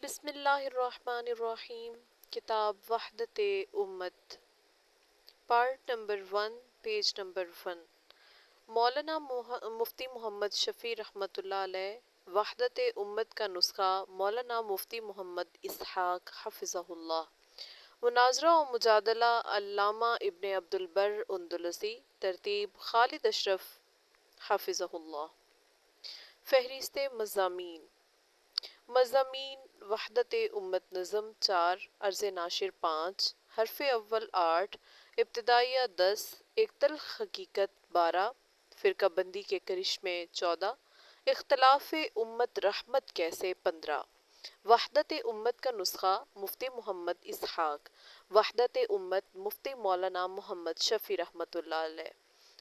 بسم اللہ الرحمن الرحیم۔ کتاب وحدت امت، پارٹ نمبر 1، پیج نمبر 1۔ مولانا مفتی محمد شفیع رحمۃ اللہ علیہ۔ وحدت امت کا نسخہ مولانا مفتی محمد اسحاق حفظہ اللہ۔ مناظرہ و مجادلہ علامہ ابن عبد البر اندلسی۔ ترتیب خالد اشرف حفظہ اللہ۔ فہرست مضامین۔ مضامین: وحدت امت نظم 4، عرض ناشر 5، حرف اول 8، ابتدائیہ 10، ایک تلخ حقیقت 12، فرقہ بندی کے کرشمے 14، اختلاف امت رحمت کیسے 15۔ وحدت امت کا نسخہ مفتی محمد اسحاق۔ وحدت امت مفتی مولانا محمد شفیع رحمۃ اللہ علیہ۔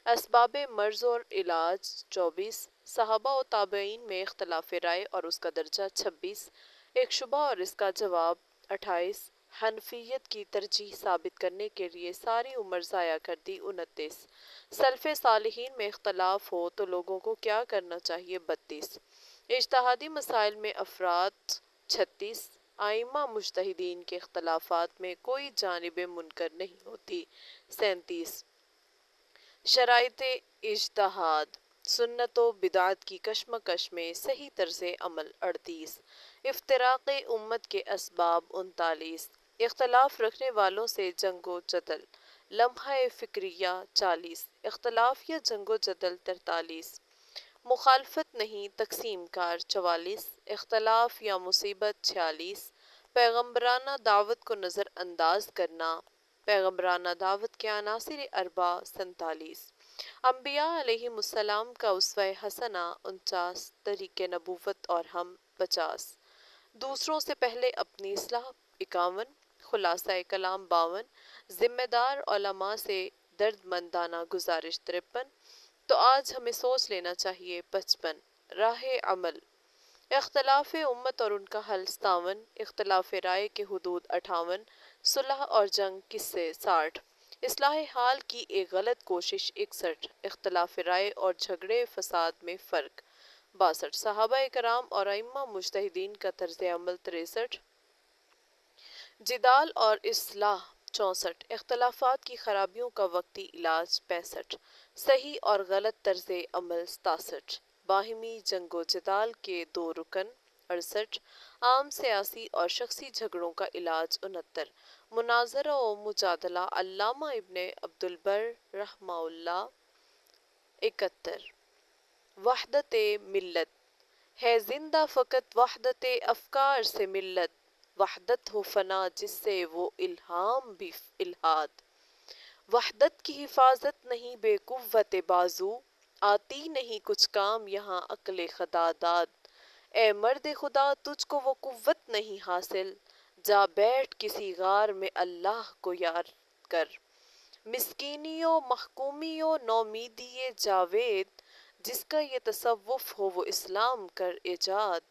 اسباب مرض اور علاج 24، صحابہ و تابعین میں اختلاف رائے اور اس کا درجہ 26، ایک شبہ اور اس کا جواب 28، حنفیت کی ترجیح ثابت کرنے کے لیے ساری عمر ضائع کر دی 29، سلف صالحین میں اختلاف ہو تو لوگوں کو کیا کرنا چاہیے 32، اجتہادی مسائل میں افراد 36، ائمہ مجتہدین کے اختلافات میں کوئی جانب منکر نہیں ہوتی 37، شرائط اجتہاد، سنت و بدعت کی کشمکش میں صحیح طرز عمل 38، افتراق امت کے اسباب 39، اختلاف رکھنے والوں سے جنگ و جدل، لمحہ فکریہ 40، اختلاف یا جنگ و جدل 43، مخالفت نہیں تقسیم کار 44، اختلاف یا مصیبت 46، پیغمبرانہ دعوت کو نظر انداز کرنا، پیغمبرانہ دعوت کے عناصر اربع 47، انبیاء علیہم السلام کا اسوہ حسنہ 49، طریق نبوت اور ہم 50، دوسروں سے پہلے اپنی اصلاح 51، خلاصہ کلام 52، ذمہ دار علماء سے درد مندانہ گزارش 53، تو آج ہمیں سوچ لینا چاہیے 55، راہ عمل، اختلاف امت اور ان کا حل 57، اختلاف رائے کے حدود 58، صلح اور جنگ قصے 60، اصلاح حال کی ایک غلط کوشش 61، اختلاف رائے اور جھگڑے فساد میں فرق 62، صحابہ کرام اور ائمہ مجتہدین کا طرز عمل 63، جدال اور اصلاح 64، اختلافات کی خرابیوں کا وقتی علاج 65، صحیح اور غلط طرز عمل 67، باہمی جنگ و جدال کے 2 رکن 68، عام سیاسی اور شخصی جھگڑوں کا علاج 69، مناظرہ و مجادلہ علامہ ابن عبد البر رحمہ اللہ 71، وحدت ملت ہے زندہ فقط وحدت افکار سے ملت، وحدت ہو فنا جس سے وہ الہام بھی الہاد، وحدت کی حفاظت نہیں بے قوت بازو، آتی نہیں کچھ کام یہاں عقل خدا داد، اے مرد خدا تجھ کو وہ قوت نہیں حاصل، جا بیٹھ کسی غار میں اللہ کو یاد کر، مسکینی و محکومی و نومیدی جاوید، جس کا یہ تصوف ہو وہ اسلام کر ایجاد،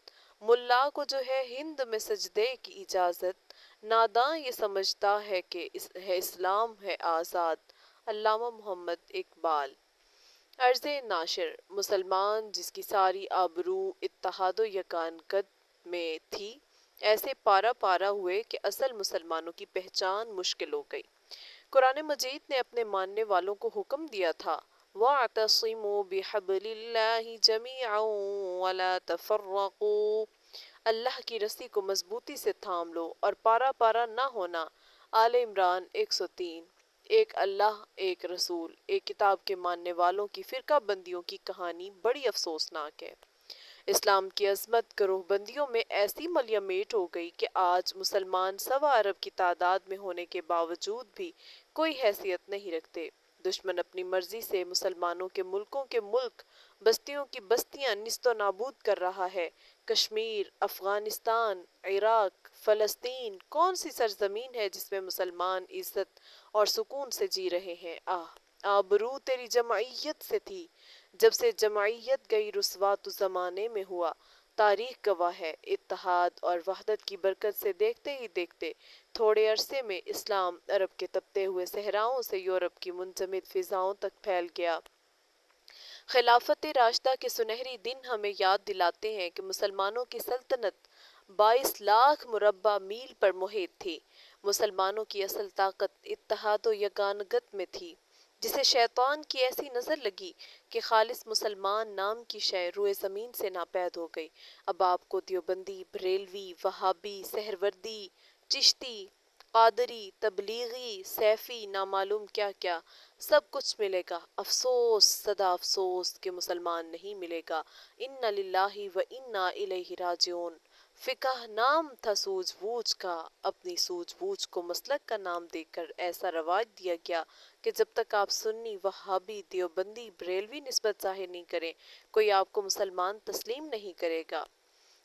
ملا کو جو ہے ہند میں سجدے کی اجازت، ناداں یہ سمجھتا ہے کہ ہے اسلام ہے آزاد۔ علامہ محمد اقبال۔ عرض ناشر: مسلمان جس کی ساری آبرو اتحاد و یگانگت میں تھی، ایسے پارا پارا ہوئے کہ اصل مسلمانوں کی پہچان مشکل ہو گئی۔ قرآن مجید نے اپنے ماننے والوں کو حکم دیا تھا وَاعْتَصِمُوا بِحَبْلِ اللَّهِ جَمِيعًا وَلَا تَفَرَّقُوا، اللہ کی رسی کو مضبوطی سے تھام لو اور پارا پارا نہ ہونا۔ آل عمران 103۔ ایک اللہ، ایک رسول، ایک کتاب کے ماننے والوں کی فرقہ بندیوں کی کہانی بڑی افسوسناک ہے۔ اسلام کی عظمت گروہ بندیوں میں ایسی ملیہ میٹ ہو گئی کہ آج مسلمان 1.25 ارب کی تعداد میں ہونے کے باوجود بھی کوئی حیثیت نہیں رکھتے۔ دشمن اپنی مرضی سے مسلمانوں کے ملک، بستیوں کی بستیاں نیست و نابود کر رہا ہے۔ کشمیر، افغانستان، عراق، فلسطین، کون سی سرزمین ہے جس میں مسلمان عزت اور سکون سے جی رہے ہیں؟ آبرو تیری جمعیت سے تھی، جب سے جمعیت گئی رسوا تو زمانے میں ہوا۔ تاریخ گواہ ہے، اتحاد اور وحدت کی برکت سے دیکھتے ہی دیکھتے تھوڑے عرصے میں اسلام عرب کے تپتے ہوئے صحراؤں سے یورپ کی منجمد فضاؤں تک پھیل گیا۔ خلافت راشدہ کے سنہری دن ہمیں یاد دلاتے ہیں کہ مسلمانوں کی سلطنت 22 लाख मुरब्बा मील पर मुहित थी। मुसलमानों की असल ताकत इत्तेहाद व यगानगत में थी, जिसे शैतान की ऐसी नज़र लगी कि खालिस मुसलमान नाम की शय रुए ज़मीन से नापैद हो गई। अब आपको देवबंदी, बरेलवी, वहाबी, सहरवर्दी, चिश्ती, कादरी, तबलीगी, सैफी, नामालूम क्या क्या सब कुछ मिलेगा। अफसोस, सदा अफसोस कि मुसलमान नहीं मिलेगा। इन्ना लिल्लाहि व इन्ना इलैहि राजिऊन। फिकह नाम था सूझबूझ का, अपनी सूझबूझ को मसलक का नाम देकर ऐसा रवाज दिया गया कि जब तक आप सुन्नी, वहाबी, देवबंदी, बरेलवी निस्बत ज़ाहिर नहीं करें, कोई आपको मुसलमान तस्लीम नहीं करेगा।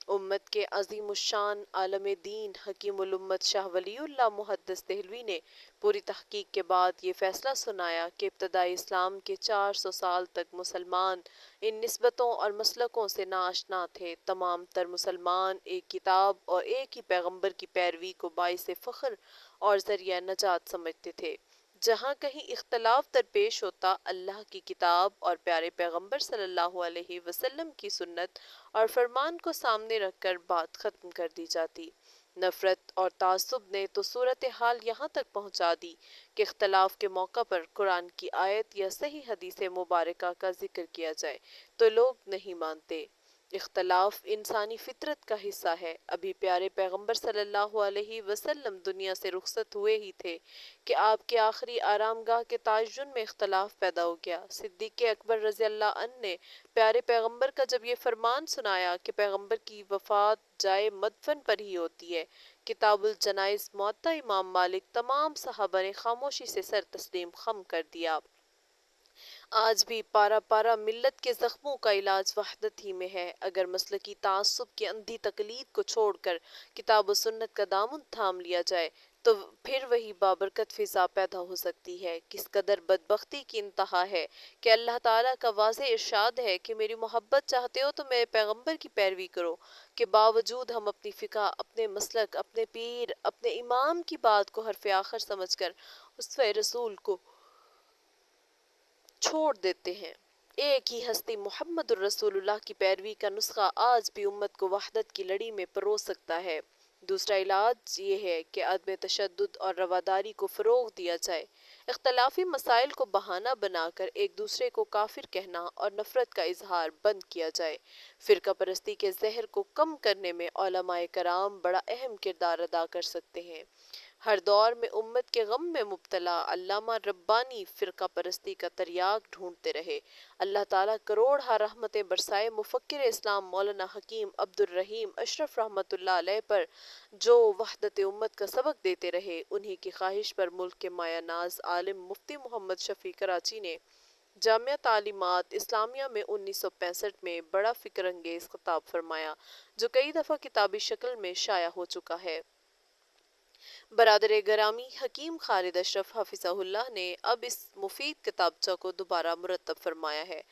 उम्मत के अजीमुशान आलम दीन हकीमुल उम्मत शाह वलीउल्लाह मुहद्दिस देहलवी ने पूरी तहकीक के बाद ये फैसला सुनाया कि इब्तदाई इस्लाम के 400 साल तक मुसलमान इन निस्बतों और मसलकों से नाआशना थे। तमाम तर मुसलमान एक किताब और एक ही पैगंबर की पैरवी को बाइस फ़ख्र और ज़रिया नजात समझते थे। जहाँ कहीं इख्तलाफ दरपेश होता, अल्लाह की किताब और प्यारे पैगंबर सल्लल्लाहु अलैहि वसल्लम की सुन्नत और फरमान को सामने रखकर बात खत्म कर दी जाती। नफरत और तासुब ने तो सूरत हाल यहाँ तक पहुँचा दी कि इख्तलाफ के मौका पर कुरान की आयत या सही हदीस मुबारका का जिक्र किया जाए तो लोग नहीं मानते। इख्तलाफ इंसानी फितरत का हिस्सा है। अभी प्यारे पैगंबर सल्लल्लाहु अलैहि वसल्लम दुनिया से रुखसत हुए ही थे कि आपके आखिरी आरामगाह के ताजुन में इख्तलाफ पैदा हो गया। सिद्दीक़ अकबर रज़ी अल्लाह अन ने प्यारे पैगंबर का जब ये फरमान सुनाया कि पैगंबर की वफ़ात जाए मदफन पर ही होती है, किताबुल जनाइज़ मुअत्ता इमाम मालिक, तमाम सहाबा ने खामोशी से सर तस्लीम खम कर दिया। आज भी पारा पारा मिल्लत के ज़ख्मों का इलाज वहदत ही में है। अगर मसलकी तासुब की अंधी तकलीद को छोड़कर किताब व सुन्नत का दामन थाम लिया जाए तो फिर वही बाबरकत फ़िज़ा पैदा हो सकती है। किस कदर बदबख्ती की इंतहा है कि अल्लाह ताला का वाज़े इरशाद है कि मेरी मोहब्बत चाहते हो तो मेरे पैगंबर की पैरवी करो, के बावजूद हम अपनी फ़िका, अपने मसलक, अपने पीर, अपने इमाम की बात को हरफ़ आखिर समझकर उसवे रसूल को छोड़ देते हैं। एक ही हस्ती मुहम्मदुर रसूलुल्लाह की पैरवी का नुस्खा आज भी उम्मत को वहदत की लड़ी में परोस सकता है। दूसरा इलाज ये है कि अदम तशद्दुद और रवादारी को फ़रोग़ दिया जाए। इख्तलाफी मसाइल को बहाना बनाकर एक दूसरे को काफिर कहना और नफ़रत का इजहार बंद किया जाए। फ़िरका परस्ती के जहर को कम करने में उलमाए कराम बड़ा अहम किरदार अदा कर सकते हैं। हर दौर में उम्मत के गम में मुब्तला अल्लामा रब्बानी फ़िरका परस्ती का तरियाक ढूंढते रहे। अल्लाह ताला करोड़ हा रहमतें बरसाए मुफक्किर इस्लाम मौलाना हकीम अब्दुल रहीम अशरफ रहमतुल्लाह अलैह पर, जो वहदत उम्मत का सबक देते रहे। उन्हीं की ख्वाहिश पर मुल्क के माया नाज आलिम मुफ्ती मोहम्मद शफ़ी कराची ने जामिया तालीमात इस्लामिया में 1965 में बड़ा फ़िक्र अंगेज़ खिताब फरमाया, जो कई दफ़ा किताबी शक्ल में शाया हो चुका है। बरादर गरामी हकीम खालिद अशरफ हाफिज़हुल्लाह ने अब इस मुफीद किताबचा को दोबारा मुरतब फरमाया है।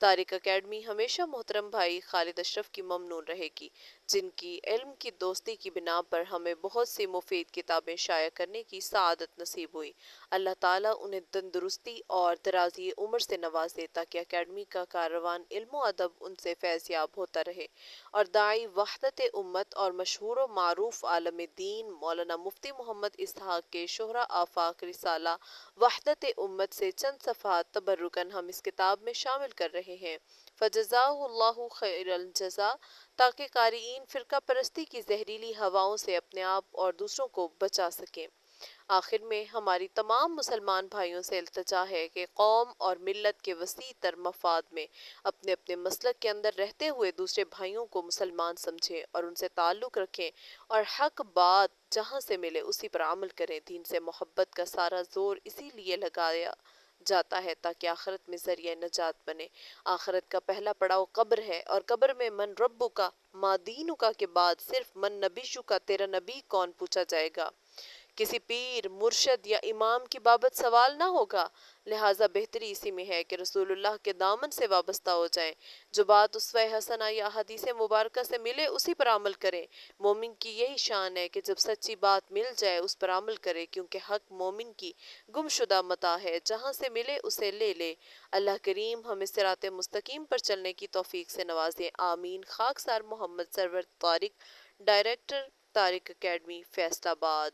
तारिक अकेडमी हमेशा मोहतरम भाई खालिद अशरफ की ममनून रहेगी, जिनकी इल्म की दोस्ती की बिना पर हमें बहुत सी मुफीद किताबें शाया करने की सआदत नसीब हुई। अल्लाह ताला उन्हें तंदुरुस्ती और दराज़ी उम्र से नवाजे ताकि अकेडमी का कारवान इल्म अदब उनसे फैज़याब होता रहे और दाई वहदत उम्मत और मशहूर व मारूफ आलम दीन मौलाना मुफ्ती मोहम्मद इसहाक के शोहरा आफाक रिसाला वहदत उम्मत से चंद सफ़हात तबर्रुकन हम इस किताब में शामिल कर रहे हैं। फ़जज़ाहुल्लाहु खैरल जज़ा, ताकि क़ारिईन फ़िरका परस्ती की जहरीली हवाओं से अपने आप और दूसरों को बचा सकें। आखिर में हमारी तमाम मुसलमान भाइयों से इल्तिजा है कि कौम और मिल्लत के वसी तर मफाद में अपने अपने मसलक के अंदर रहते हुए दूसरे भाइयों को मुसलमान समझें और उनसे ताल्लुक़ रखें और हक बात जहाँ से मिले उसी पर अमल करें। दीन से मोहब्बत का सारा जोर इसीलिए लगाया जाता है ताकि आखिरत में ज़रिया नजात बने। आखिरत का पहला पड़ाव कब्र है और कब्र में मन रब्बु का मा दीनु का के बाद सिर्फ मन नबीशु का, तेरा नबी कौन, पूछा जाएगा। किसी पीर, मुर्शद या इमाम की बाबत सवाल ना होगा। लिहाजा बेहतरी इसी में है कि रसूलुल्लाह के दामन से वाबस्ता हो जाएं। जो बात उसवे हसना या हदीस मुबारक से मिले उसी पर अमल करें। मोमिन की यही शान है कि जब सच्ची बात मिल जाए उस पर अमल करे, क्योंकि हक मोमिन की गुमशुदा मता है, जहाँ से मिले उसे ले ले। अल्लाह करीम हमें सिराते मुस्तकीम पर चलने की तौफीक से नवाजे। आमीन। खाकसार मोहम्मद सरवर तारिक, ڈائریکٹر طارق اکیڈمی فیصل آباد۔